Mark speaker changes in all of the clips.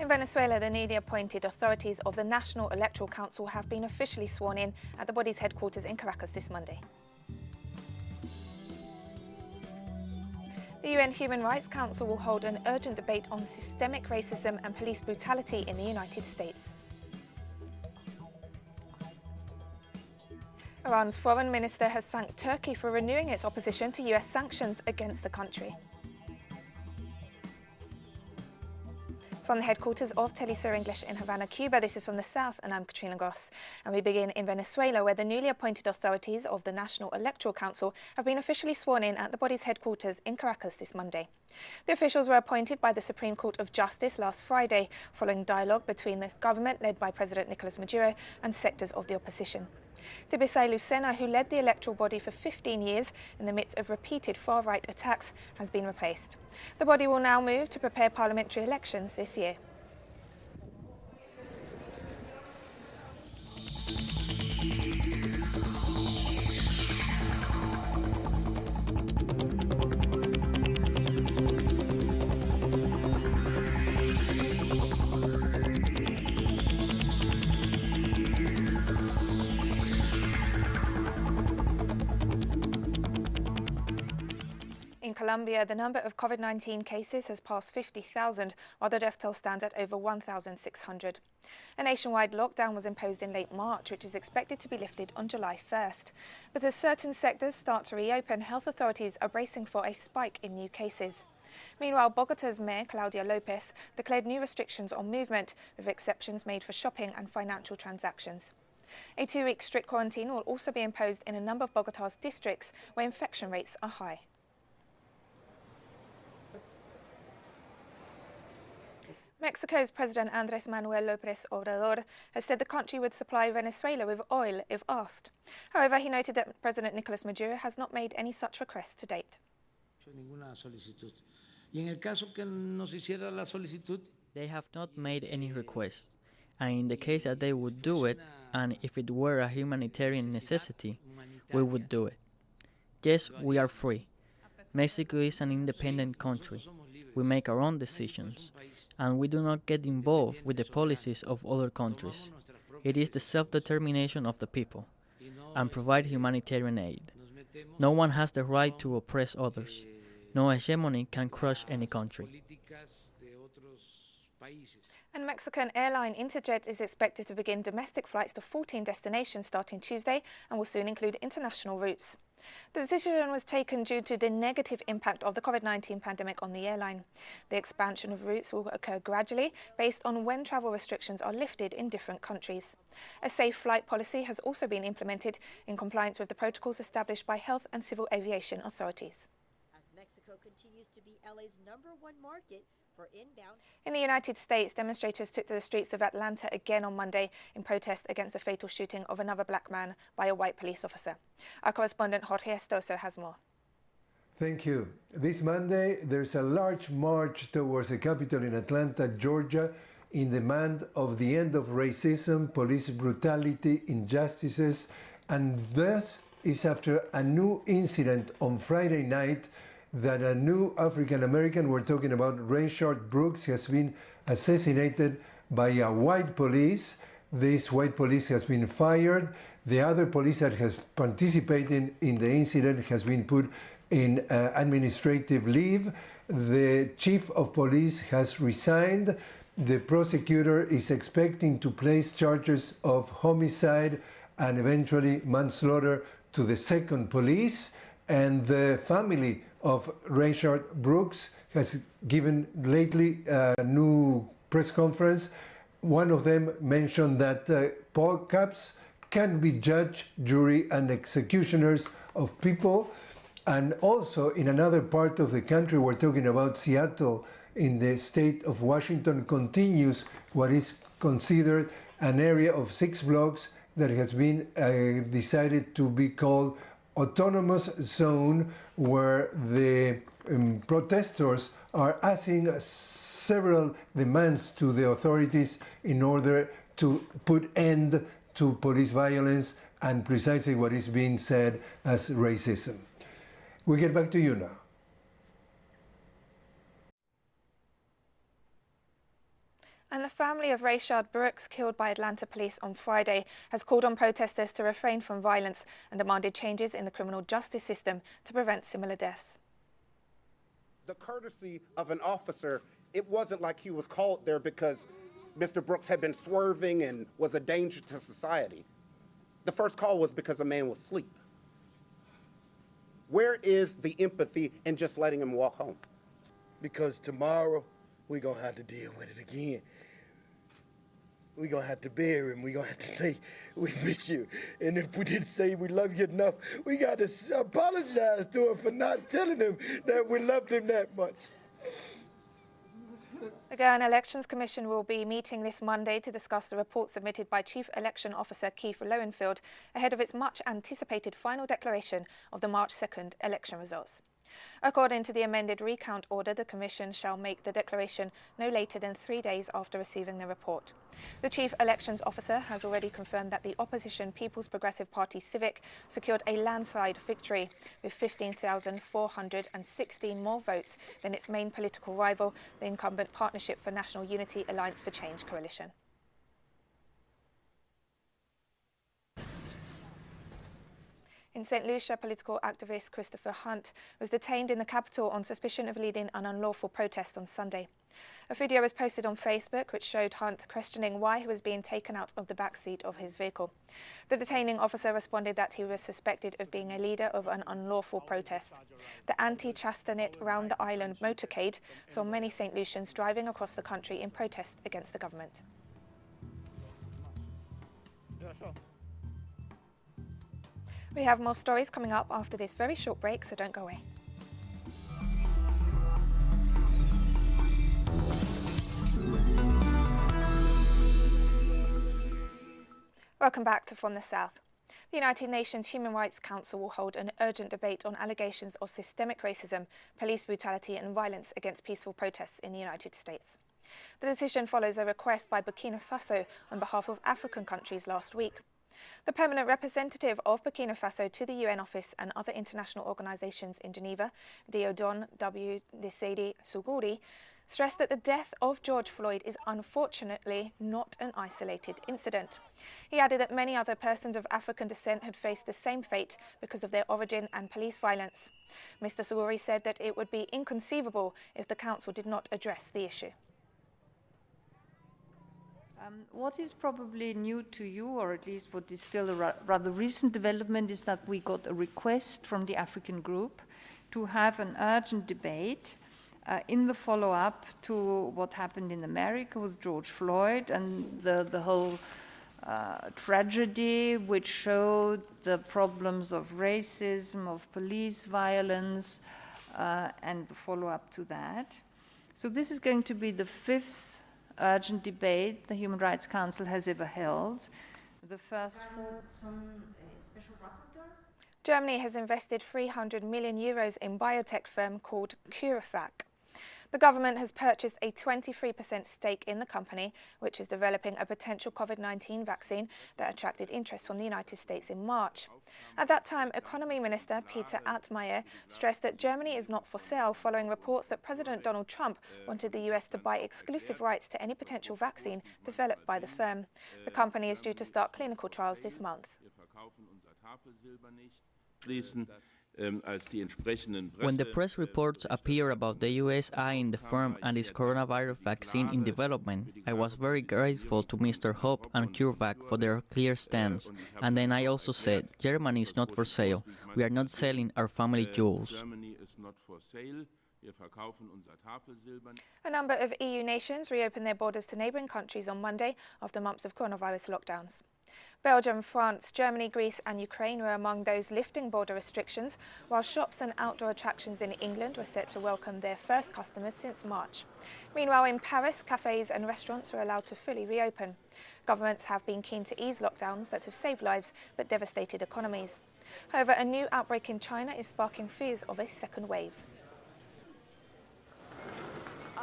Speaker 1: In Venezuela, the newly appointed authorities of the National Electoral Council have been officially sworn in at the body's headquarters in Caracas this Monday. The UN Human Rights Council will hold an urgent debate on systemic racism and police brutality in the United States. Iran's foreign minister has thanked Turkey for renewing its opposition to US sanctions against the country. From the headquarters of Telesur English in Havana, Cuba, this is From the South, and I'm Katrina Goss. And we begin in Venezuela, where the newly appointed authorities of the National Electoral Council have been officially sworn in at the body's headquarters in Caracas this Monday. The officials were appointed by the Supreme Court of Justice last Friday, following dialogue between the government led by President Nicolas Maduro and sectors of the opposition. Tibisay Lucena, who led the electoral body for 15 years in the midst of repeated far-right attacks, has been replaced. The body will now move to prepare parliamentary elections this year. In Colombia, the number of COVID-19 cases has passed 50,000, while the death toll stands at over 1,600. A nationwide lockdown was imposed in late March, which is expected to be lifted on July 1st. But as certain sectors start to reopen, health authorities are bracing for a spike in new cases. Meanwhile, Bogota's Mayor, Claudia Lopez, declared new restrictions on movement, with exceptions made for shopping and financial transactions. A 2-week strict quarantine will also be imposed in a number of Bogota's districts where infection rates are high. Mexico's President Andrés Manuel López Obrador has said the country would supply Venezuela with oil if asked. However, he noted that President Nicolas Maduro has not made any such requests to date.
Speaker 2: They have not made any requests, and in the case that they would do it, and if it were a humanitarian necessity, we would do it. Yes, we are free. Mexico is an independent country. We make our own decisions, and we do not get involved with the policies of other countries. It is the self-determination of the people, and provide humanitarian aid. No one has the right to oppress others. No hegemony can crush any country.
Speaker 1: And Mexican airline Interjet is expected to begin domestic flights to 14 destinations starting Tuesday and will soon include international routes. The decision was taken due to the negative impact of the COVID-19 pandemic on the airline. The expansion of routes will occur gradually based on when travel restrictions are lifted in different countries. A safe flight policy has also been implemented in compliance with the protocols established by health and civil aviation authorities.
Speaker 3: As Mexico continues to be LA's #1 market for inbound.
Speaker 1: In the United States, demonstrators took to the streets of Atlanta again on Monday in protest against the fatal shooting of another black man by a white police officer. Our correspondent Jorge Estoso has more.
Speaker 4: Thank you. This Monday, there's a large march towards the Capitol in Atlanta, Georgia, in demand of the end of racism, police brutality, injustices, and this is after a new incident on Friday night that a new African-American, we're talking about Rayshard Brooks, has been assassinated by a white police. This white police has been fired. The other police that has participated in the incident has been put in administrative leave. The chief of police has resigned. The prosecutor is expecting to place charges of homicide and eventually manslaughter to the second police. And the family of Rayshard Brooks has given lately a new press conference. One of them mentioned that cops can be judge, jury, and executioners of people. And also in another part of the country, we're talking about Seattle, in the state of Washington, continues what is considered an area of 6 blocks that has been decided to be called autonomous zone, where the protesters are asking several demands to the authorities in order to put end to police violence and precisely what is being said as racism. We get back to you now.
Speaker 1: family of Rayshard Brooks, killed by Atlanta police on Friday, has called on protesters to refrain from violence and demanded changes in the criminal justice system to prevent similar deaths.
Speaker 5: The courtesy of an officer, it wasn't like he was called there because Mr. Brooks had been swerving and was a danger to society. The first call was because a man was asleep. Where is the empathy in just letting him walk home?
Speaker 6: Because tomorrow we're going to have to deal with it again. We're going to have to bury him. We're going to have to say, we miss you. And if we didn't say we love you enough, we got to apologize to him for not telling him that we loved him that much.
Speaker 1: The Guyana Elections Commission will be meeting this Monday to discuss the report submitted by Chief Election Officer Keith Lowenfield ahead of its much-anticipated final declaration of the March 2nd election results. According to the amended recount order, the Commission shall make the declaration no later than 3 days after receiving the report. The Chief Elections Officer has already confirmed that the opposition People's Progressive Party Civic secured a landslide victory with 15,416 more votes than its main political rival, the incumbent Partnership for National Unity Alliance for Change coalition. In St. Lucia, political activist Christopher Hunt was detained in the capital on suspicion of leading an unlawful protest on Sunday. A video was posted on Facebook which showed Hunt questioning why he was being taken out of the backseat of his vehicle. The detaining officer responded that he was suspected of being a leader of an unlawful protest. The anti-Chastanet Round the Island motorcade saw many St. Lucians driving across the country in protest against the government. We have more stories coming up after this very short break, so don't go away. Welcome back to From the South. The United Nations Human Rights Council will hold an urgent debate on allegations of systemic racism, police brutality and violence against peaceful protests in the United States. The decision follows a request by Burkina Faso on behalf of African countries last week. The permanent representative of Burkina Faso to the UN office and other international organisations in Geneva, Diodone W. Desedi Sougouri, stressed that the death of George Floyd is unfortunately not an isolated incident. He added that many other persons of African descent had faced the same fate because of their origin and police violence. Mr. Sougouri said that it would be inconceivable if the Council did not address the issue.
Speaker 7: What is probably new to you, or at least what is still a rather recent development, is that we got a request from the African group to have an urgent debate in the follow-up to what happened in America with George Floyd and the whole tragedy which showed the problems of racism, of police violence, and the follow-up to that. So this is going to be the 5th urgent debate the Human Rights Council has ever held. The first 4...
Speaker 1: Germany has invested €300 million in biotech firm called CureVac. The government has purchased a 23% stake in the company, which is developing a potential COVID-19 vaccine that attracted interest from the United States in March. At that time, Economy Minister Peter Altmaier stressed that Germany is not for sale following reports that President Donald Trump wanted the US to buy exclusive rights to any potential vaccine developed by the firm. The company is due to start clinical trials this month.
Speaker 2: When the press reports appear about the US eyeing the firm and its coronavirus vaccine in development, I was very grateful to Mr. Hope and CureVac for their clear stance. And then I also said, Germany is not for sale. We are not selling our family jewels.
Speaker 1: A number of EU nations reopened their borders to neighbouring countries on Monday after months of coronavirus lockdowns. Belgium, France, Germany, Greece and Ukraine were among those lifting border restrictions, while shops and outdoor attractions in England were set to welcome their first customers since March. Meanwhile, in Paris, cafes and restaurants were allowed to fully reopen. Governments have been keen to ease lockdowns that have saved lives but devastated economies. However, a new outbreak in China is sparking fears of a second wave.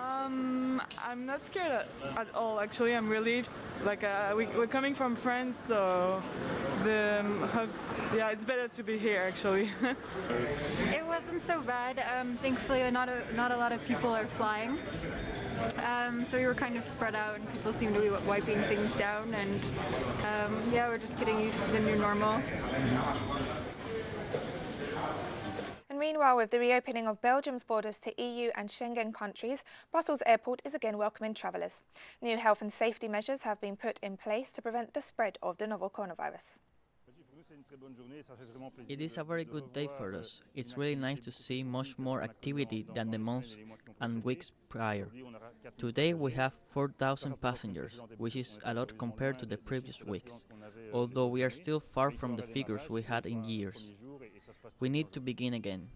Speaker 8: I'm not scared at all. Actually, I'm relieved. Like we're coming from France, so yeah, it's better to be here. Actually.
Speaker 9: It wasn't so bad. Thankfully, not a lot of people are flying. So we were kind of spread out, and people seem to be wiping things down. And yeah, we're just getting used to the new normal.
Speaker 1: And meanwhile, with the reopening of Belgium's borders to EU and Schengen countries, Brussels airport is again welcoming travellers. New health and safety measures have been put in place to prevent the spread of the novel coronavirus.
Speaker 2: It is a very good day for us. It's really nice to see much more activity than the months and weeks prior. Today we have 4,000 passengers, which is a lot compared to the previous weeks, although we are still far from the figures we had in years. We need to begin again.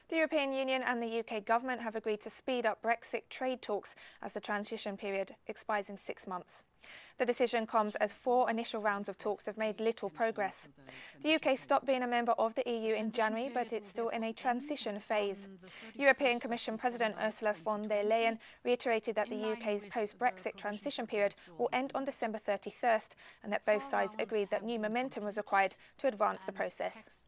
Speaker 1: The European Union and the UK government have agreed to speed up Brexit trade talks as the transition period expires in 6 months. The decision comes as 4 initial rounds of talks have made little progress. The UK stopped being a member of the EU in January, but it's still in a transition phase. European Commission President Ursula von der Leyen reiterated that the UK's post-Brexit transition period will end on December 31st and that both sides agreed that new momentum was required to advance the process.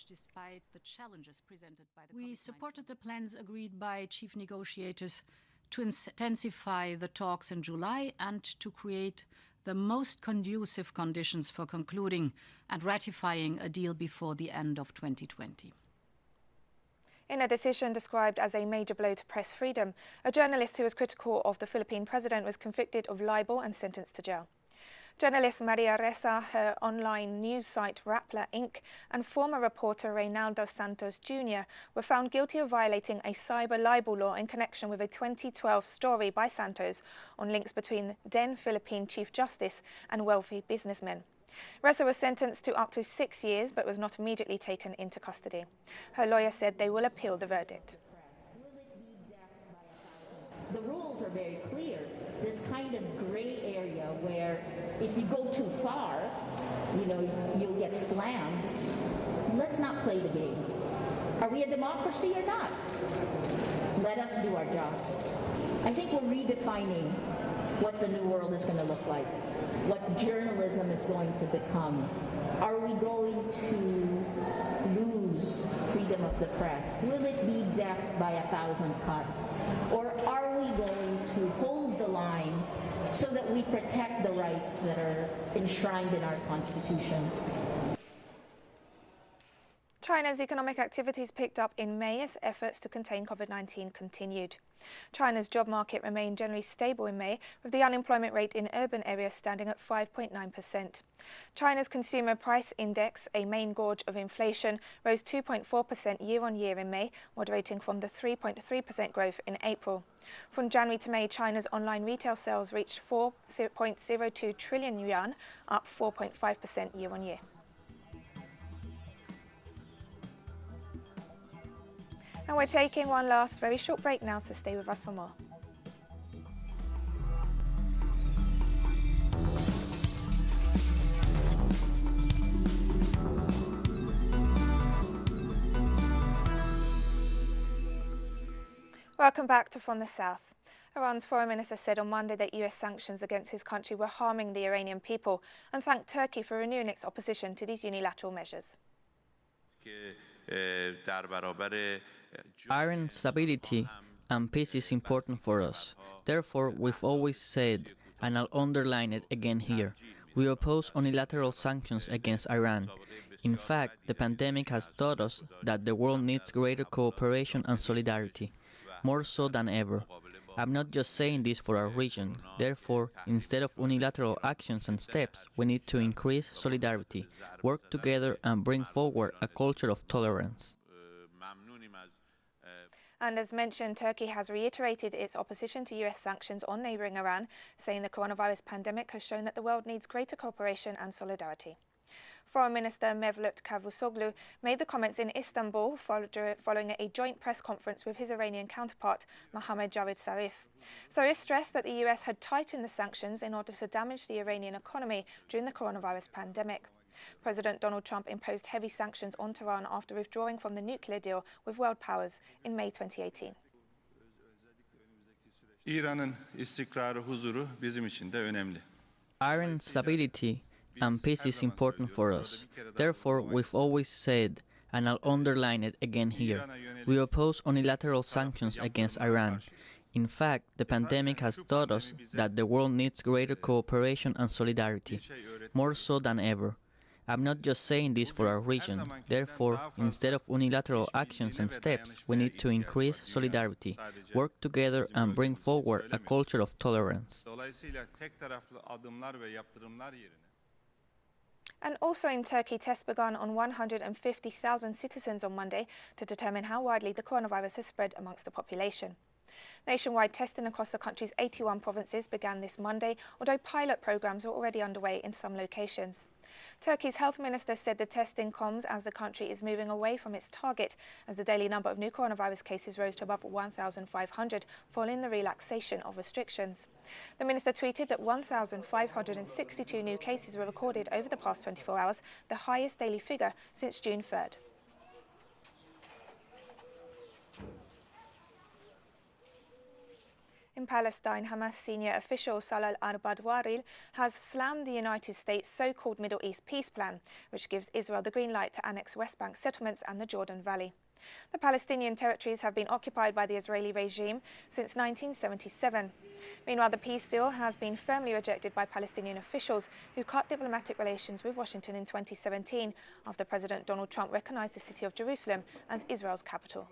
Speaker 10: Despite the challenges presented by the We supported the plans agreed by chief negotiators to intensify the talks in July and to create the most conducive conditions for concluding and ratifying a deal before the end of 2020.
Speaker 1: In a decision described as a major blow to press freedom, a journalist who was critical of the Philippine president was convicted of libel and sentenced to jail. Journalist Maria Ressa, her online news site Rappler Inc. and former reporter Reynaldo Santos Jr. were found guilty of violating a cyber libel law in connection with a 2012 story by Santos on links between then Philippine Chief Justice and wealthy businessmen. Ressa was sentenced to up to 6 years but was not immediately taken into custody. Her lawyer said they will appeal the verdict.
Speaker 11: The rules are very clear. This kind of gray area where if you go too far, you'll get slammed. Let's not play the game. Are we a democracy or not? Let us do our jobs. I think we're redefining what the new world is going to look like, what journalism is going to become. Are we going to lose freedom of the press? Will it be death by 1,000 cuts? Or are we going to hold the line so that we protect the rights that are enshrined in our Constitution?
Speaker 1: China's economic activities picked up in May as efforts to contain COVID-19 continued. China's job market remained generally stable in May, with the unemployment rate in urban areas standing at 5.9%. China's consumer price index, a main gauge of inflation, rose 2.4% year-on-year in May, moderating from the 3.3% growth in April. From January to May, China's online retail sales reached 4.02 trillion yuan, up 4.5% year-on-year. And we're taking one last very short break now, so stay with us for more. Welcome back to From the South. Iran's foreign minister said on Monday that US sanctions against his country were harming the Iranian people and thanked Turkey for renewing its opposition to these unilateral measures.
Speaker 2: Iran stability and peace is important for us. Therefore, we've always said, and I'll underline it again here, we oppose unilateral sanctions against Iran. In fact, the pandemic has taught us that the world needs greater cooperation and solidarity, more so than ever. I'm not just saying this for our region. Therefore, instead of unilateral actions and steps, we need to increase solidarity, work together and bring forward a culture of tolerance.
Speaker 1: And as mentioned, Turkey has reiterated its opposition to US sanctions on neighbouring Iran, saying the coronavirus pandemic has shown that the world needs greater cooperation and solidarity. Foreign Minister Mevlut Cavusoglu made the comments in Istanbul following a joint press conference with his Iranian counterpart, Mohammad Javad Zarif. Zarif stressed that the US had tightened the sanctions in order to damage the Iranian economy during the coronavirus pandemic. President Donald Trump imposed heavy sanctions on Tehran after withdrawing from the nuclear deal with world powers in May 2018.
Speaker 12: İran'ın istikrarı, huzuru bizim için de önemli.
Speaker 2: Iran's stability and peace is important for us. Therefore, we've always said, and I'll underline it again here, we oppose unilateral sanctions against Iran. In fact, the pandemic has taught us that the world needs greater cooperation and solidarity, more so than ever. I'm not just saying this for our region. Therefore, instead of unilateral actions and steps, we need to increase solidarity, work together and bring forward a culture of tolerance.
Speaker 12: Dolayısıyla tek taraflı adımlar ve yaptırımlar yerine
Speaker 1: And also in Turkey, tests began on 150,000 citizens on Monday to determine how widely the coronavirus has spread amongst the population. Nationwide testing across the country's 81 provinces began this Monday, although pilot programs were already underway in some locations. Turkey's health minister said the testing comes as the country is moving away from its target, as the daily number of new coronavirus cases rose to above 1,500 following the relaxation of restrictions. The minister tweeted that 1,562 new cases were recorded over the past 24 hours, the highest daily figure since June 3rd. In Palestine, Hamas senior official Salah al-Badwaril has slammed the United States' so-called Middle East peace plan, which gives Israel the green light to annex West Bank settlements and the Jordan Valley. The Palestinian territories have been occupied by the Israeli regime since 1977. Meanwhile, the peace deal has been firmly rejected by Palestinian officials who cut diplomatic relations with Washington in 2017 after President Donald Trump recognized the city of Jerusalem as Israel's capital.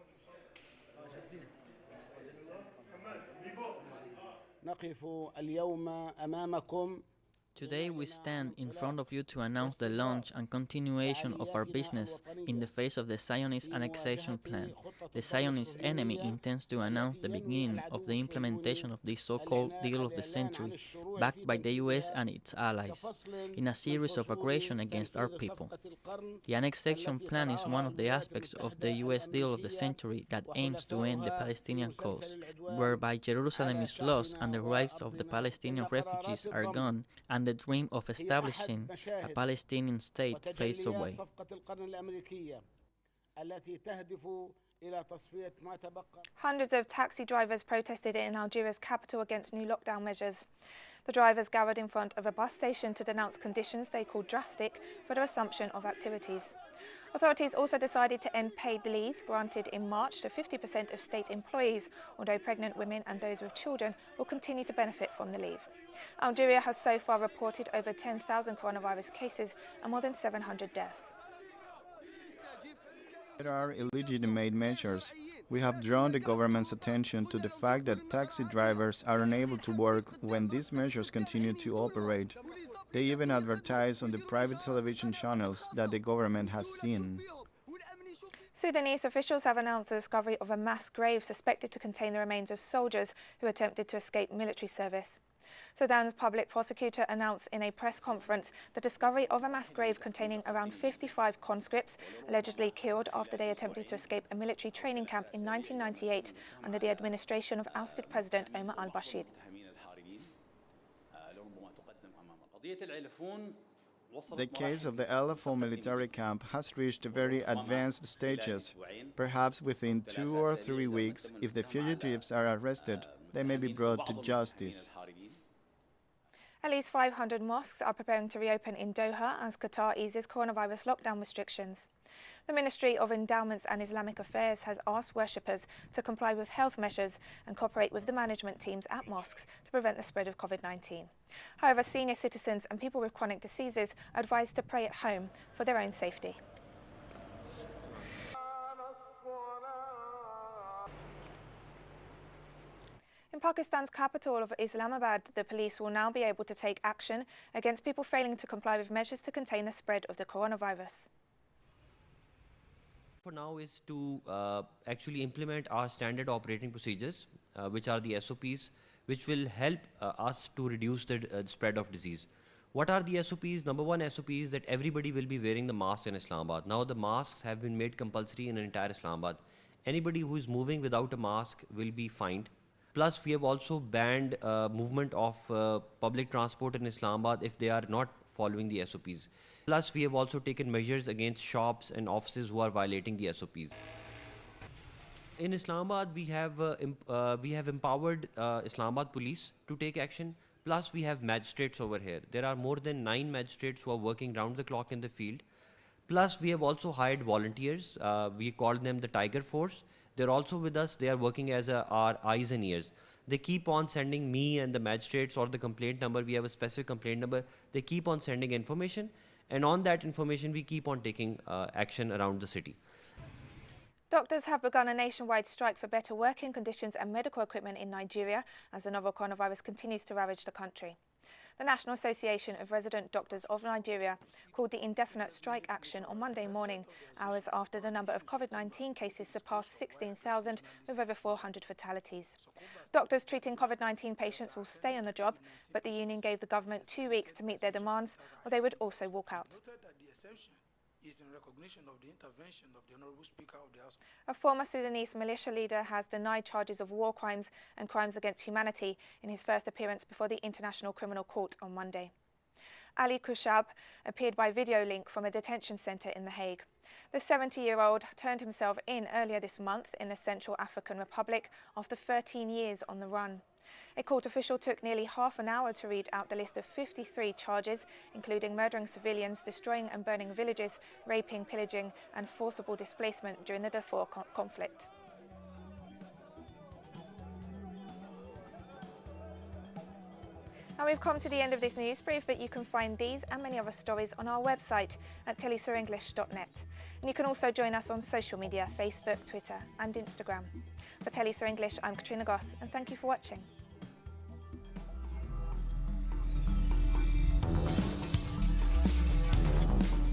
Speaker 2: Today we stand in front of you to announce the launch and continuation of our business in the face of the Zionist annexation plan. The Zionist enemy intends to announce the beginning of the implementation of this so-called deal of the century, backed by the US and its allies, in a series of aggression against our people. The annexation plan is one of the aspects of the US deal of the century that aims to end the Palestinian cause, whereby Jerusalem is lost and the rights of the Palestinian refugees are gone, and the dream of establishing a Palestinian state fades away.
Speaker 1: Hundreds of taxi drivers protested in Algeria's capital against new lockdown measures. The drivers gathered in front of a bus station to denounce conditions they called drastic for the resumption of activities. Authorities also decided to end paid leave granted in March to 50% of state employees, although pregnant women and those with children will continue to benefit from the leave. Algeria has so far reported over 10,000 coronavirus cases and more than 700 deaths.
Speaker 13: There are illegitimate measures. We have drawn the government's attention to the fact that taxi drivers are unable to work when these measures continue to operate. They even advertise on the private television channels that the government has seen.
Speaker 1: Sudanese officials have announced the discovery of a mass grave suspected to contain the remains of soldiers who attempted to escape military service. Sudan's public prosecutor announced in a press conference the discovery of a mass grave containing around 55 conscripts allegedly killed after they attempted to escape a military training camp in 1998 under the administration of ousted President Omar al-Bashir.
Speaker 13: The case of the El-Afou military camp has reached very advanced stages. Perhaps within 2 or 3 weeks, if the fugitives are arrested, they may be brought to justice.
Speaker 1: At least 500 mosques are preparing to reopen in Doha as Qatar eases coronavirus lockdown restrictions. The Ministry of Endowments and Islamic Affairs has asked worshippers to comply with health measures and cooperate with the management teams at mosques to prevent the spread of COVID-19. However, senior citizens and people with chronic diseases are advised to pray at home for their own safety. In Pakistan's capital of Islamabad, the police will now be able to take action against people failing to comply with measures to contain the spread of the coronavirus.
Speaker 14: For now is to actually implement our standard operating procedures, which are the SOPs, which will help us to reduce the spread of disease. What are the SOPs? Number one SOP is that everybody will be wearing the mask in Islamabad. Now the masks have been made compulsory in entire Islamabad. Anybody who is moving without a mask will be fined. Plus, we have also banned movement of public transport in Islamabad if they are not following the SOPs. Plus, we have also taken measures against shops and offices who are violating the SOPs. in Islamabad, we have empowered Islamabad police to take action. Plus, we have magistrates over here. There are more than 9 magistrates who are working round the clock in the field. Plus, we have also hired volunteers. We call them the Tiger Force. They're also with us. They are working as our eyes and ears. They keep on sending me and the magistrates or the complaint number. We have a specific complaint number. They keep on sending information. And on that information, we keep on taking action around the city.
Speaker 1: Doctors have begun a nationwide strike for better working conditions and medical equipment in Nigeria as the novel coronavirus continues to ravage the country. The National Association of Resident Doctors of Nigeria called the indefinite strike action on Monday morning, hours after the number of COVID-19 cases surpassed 16,000 with over 400 fatalities. Doctors treating COVID-19 patients will stay on the job, but the union gave the government 2 weeks to meet their demands, or they would also walk out.
Speaker 15: Is in recognition of the intervention of the Honourable Speaker of the House.
Speaker 1: A former Sudanese militia leader has denied charges of war crimes and crimes against humanity in his first appearance before the International Criminal Court on Monday. Ali Kushab appeared by video link from a detention centre in The Hague. The 70-year-old turned himself in earlier this month in the Central African Republic after 13 years on the run. A court official took nearly half an hour to read out the list of 53 charges, including murdering civilians, destroying and burning villages, raping, pillaging and forcible displacement during the Darfur conflict. Now we've come to the end of this news brief, but you can find these and many other stories on our website at telesurenglish.net. And you can also join us on social media, Facebook, Twitter and Instagram. For Telesur English, I'm Katrina Goss, and thank you for watching.